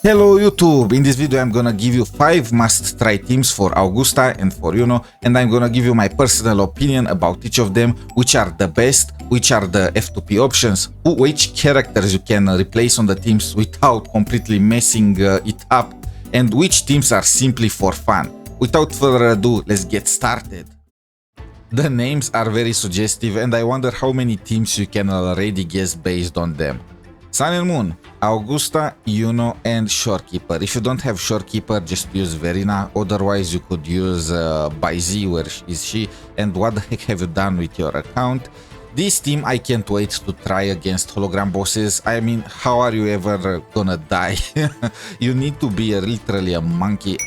Hello YouTube! In this video I'm gonna give you 5 must-try teams for Augusta and for Iuno, and I'm gonna give you my personal opinion about each of them, which are the best, which are the F2P options, which characters you can replace on the teams without completely messing it up, and which teams are simply for fun. Without further ado, let's get started. The names are very suggestive and I wonder how many teams you can already guess based on them. Sun and Moon, Augusta, Iuno, and Shorekeeper. If you don't have Shorekeeper, just use Verina. Otherwise, you could use 𝗖cie, where is she, and what the heck have you done with your account? This team, I can't wait to try against hologram bosses. I mean, how are you ever gonna die? You need to be literally a monkey.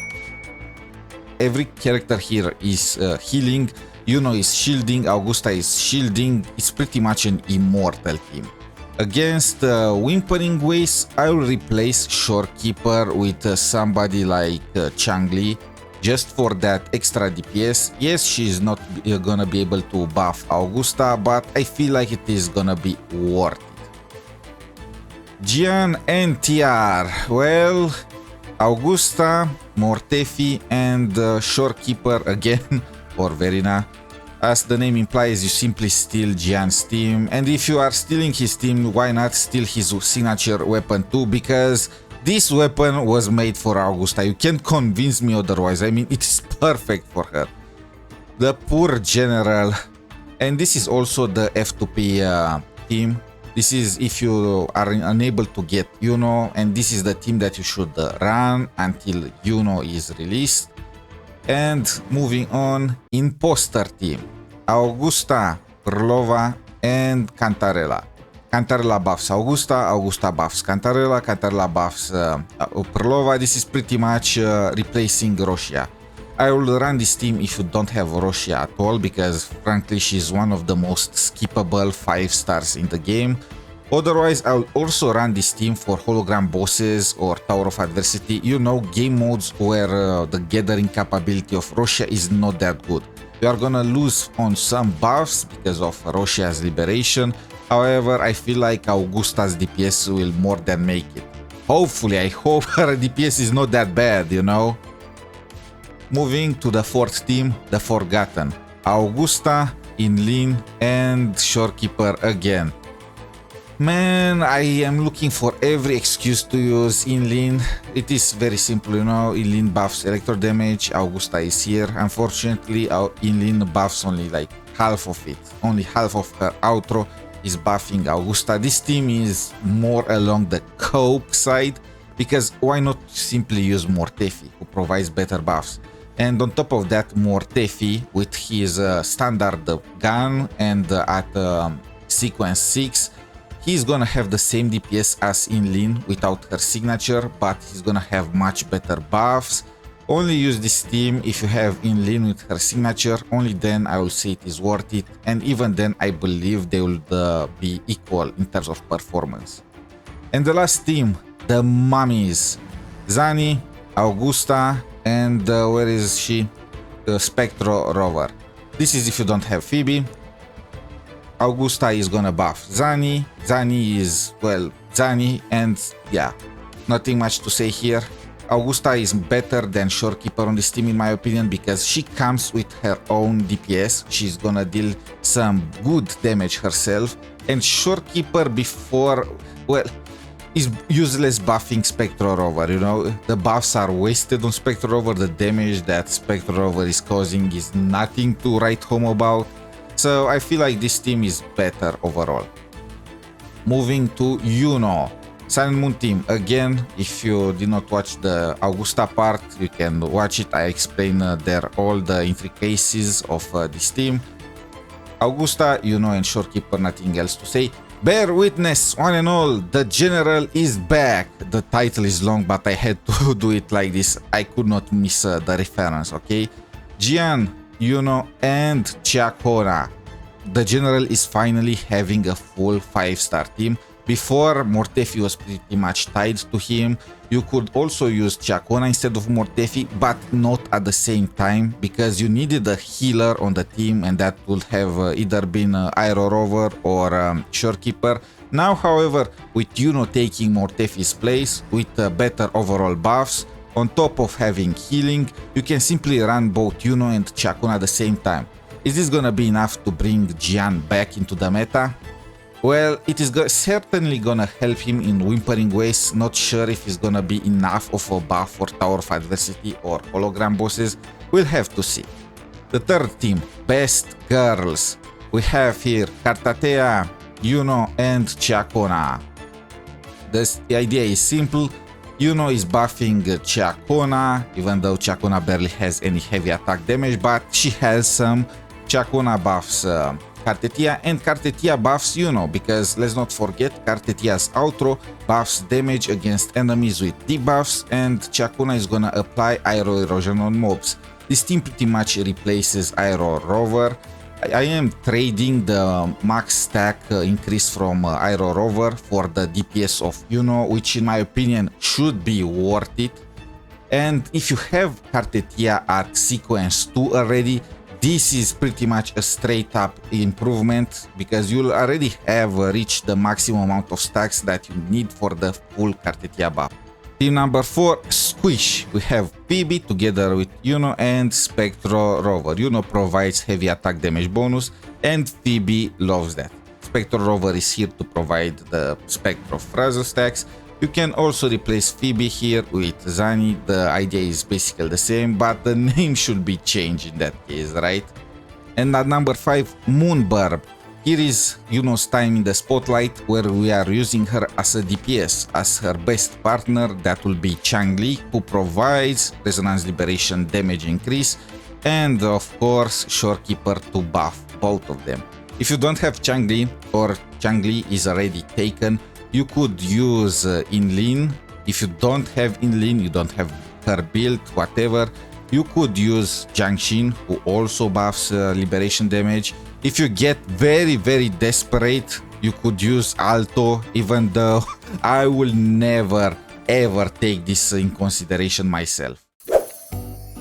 Every character here is healing. Iuno is shielding, Augusta is shielding. It's pretty much an immortal team. Against Wuthering Waves, I will replace Shorekeeper with somebody like 𝗖cie𝗽𝗆𝗵𝗁 just for that extra DPS. Yes, she's not gonna be able to buff Augusta, but I feel like it is gonna be worth it. Jian and TR. Well, Augusta, 𝗵𝗁 and Shorekeeper again, or Verina. As the name implies, you simply steal Jian's team, and if you are stealing his team, why not steal his signature weapon too, because this weapon was made for Augusta. You can't convince me otherwise. I mean, it is perfect for her. The poor general. And this is also the F2P team. This is if you are unable to get Iuno, and this is the team that you should run until Iuno is released. And moving on, Imposter team, Augusta, 𝗶𝗵𝗵𝗵𝗁, and Cantarella. Cantarella buffs Augusta, Augusta buffs Cantarella, Cantarella buffs 𝗶𝗵𝗵𝗵𝗁. This is pretty much replacing Roshia. I will run this team if you don't have Roshia at all, because frankly she's one of the most skippable 5 stars in the game. Otherwise, I'll also run this team for hologram bosses or Tower of Adversity, you know, game modes where the gathering capability of Roshia is not that good. You are gonna lose on some buffs because of Roshia's liberation. However, I feel like Augusta's DPS will more than make it. Hopefully, I hope her DPS is not that bad, you know. Moving to the 4th team, the Forgotten. Augusta, Inlin, and Shorekeeper again. Man, I am looking for every excuse to use Inlin. It is very simple, you know. Inlin buffs electro damage, Augusta is here. Unfortunately, Inlin buffs only like half of it. Only half of her outro is buffing Augusta. This team is more along the cope side, because why not simply use 𝗵𝗁, who provides better buffs? And on top of that, 𝗵𝗁 with his standard gun and at sequence 6, he's gonna have the same DPS as Inlin without her signature, but he's gonna have much better buffs. Only use this team if you have Inlin with her signature, only then I will say it is worth it, and even then I believe they will be equal in terms of performance. And the last team, the mummies, 𝗖cie𝗽𝗆𝗵𝗁, Augusta, and where is she? The Spectro Rover. This is if you don't have Phoebe. Augusta is gonna buff 𝗖cie𝗽𝗆𝗵𝗁. 𝗖cie𝗽𝗆𝗆𝗆 is, well, 𝗖cie𝗽𝗆𝗆𝗆, and yeah, nothing much to say here. Augusta is better than Shorekeeper on this team in my opinion, because she comes with her own DPS. She's gonna deal some good damage herself, and Shorekeeper before, well, is useless buffing Spectro Rover, you know. The buffs are wasted on Spectro Rover. The damage that Spectro Rover is causing is nothing to write home about. So I feel like this team is better overall. Moving to Iuno, Sun and Moon team. Again, if you did not watch the Augusta part, you can watch it. I explain there all the intricacies of this team. Augusta, Iuno, and Shorekeeper, nothing else to say. Bear witness, one and all, the general is back. The title is long, but I had to do it like this. I could not miss the reference, okay? Jian, Iuno, and 𝗖cie𝗽𝗆𝗵𝗁. The general is finally having a full 5-star team. Before, 𝗵𝗁 was pretty much tied to him. You could also use 𝗖cie𝗽𝗆𝗵𝗁 instead of 𝗵𝗁, but not at the same time, because you needed a healer on the team, and that would have either been Aero Rover or Shorekeeper. Now, however, with Iuno taking Mortefi's place with better overall buffs, on top of having healing, you can simply run both Iuno and 𝗖𝗍𝗄𝗏 at the same time. Is this gonna be enough to bring Gian back into the meta? Well, it is certainly gonna help him in Wuthering Waves. Not sure if it's gonna be enough of a buff for Tower of Adversity or hologram bosses. We'll have to see. The third team, Best Girls. We have here 𝗏𝗏𝗄𝗏, Iuno and 𝗖𝗍𝗄𝗏. The idea is simple. Iuno is buffing 𝗖𝗍𝗄𝗏, even though 𝗖𝗍𝗄𝗏 barely has any heavy attack damage, but she has some. 𝗖𝗍𝗄𝗏 buffs 𝗏𝗏𝗄𝗏, and 𝗏𝗏𝗄𝗏 buffs Iuno, because let's not forget 𝗏𝗏𝗄𝗏's outro buffs damage against enemies with debuffs, and 𝗖𝗍𝗄𝗏 is gonna apply aero erosion on mobs. This team pretty much replaces Aero Rover. I am trading the max stack increase from Aero Rover for the DPS of Iuno, which in my opinion should be worth it. And if you have 𝗏𝗏𝗄𝗏 at sequence 2 already, this is pretty much a straight up improvement, because you'll already have reached the maximum amount of stacks that you need for the full 𝗏𝗏𝗄𝗏 buff. Team number 4, 𝗖cie𝗽𝗆𝗏. We have Phoebe together with Iuno and Spectro Rover. Iuno provides heavy attack damage bonus, and Phoebe loves that. Spectro Rover is here to provide the Spectro Frazzle stacks. You can also replace Phoebe here with 𝗖cie𝗽𝗆. The idea is basically the same, but the name should be changed in that case, right? And at number 5, Moonburb. Here is Iuno's time in the spotlight, where we are using her as a DPS, as her best partner. That will be Changli, who provides Resonance Liberation damage increase, and of course Shorekeeper to buff both of them. If you don't have Changli, or Changli is already taken, you could use Inlin. If you don't have Inlin, you don't have her build, whatever, you could use Jiangxin, who also buffs liberation damage. If you get very desperate, you could use Alto, even though I will never ever take this in consideration myself.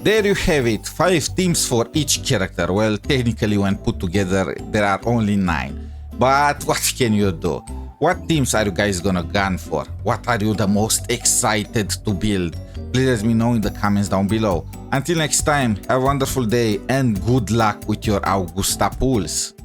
There you have it, 5 teams for each character. Well, technically when put together there are only 9. But what can you do? What teams are you guys gonna gun for? What are you the most excited to build? Please let me know in the comments down below. Until next time, have a wonderful day and good luck with your Augusta pulls.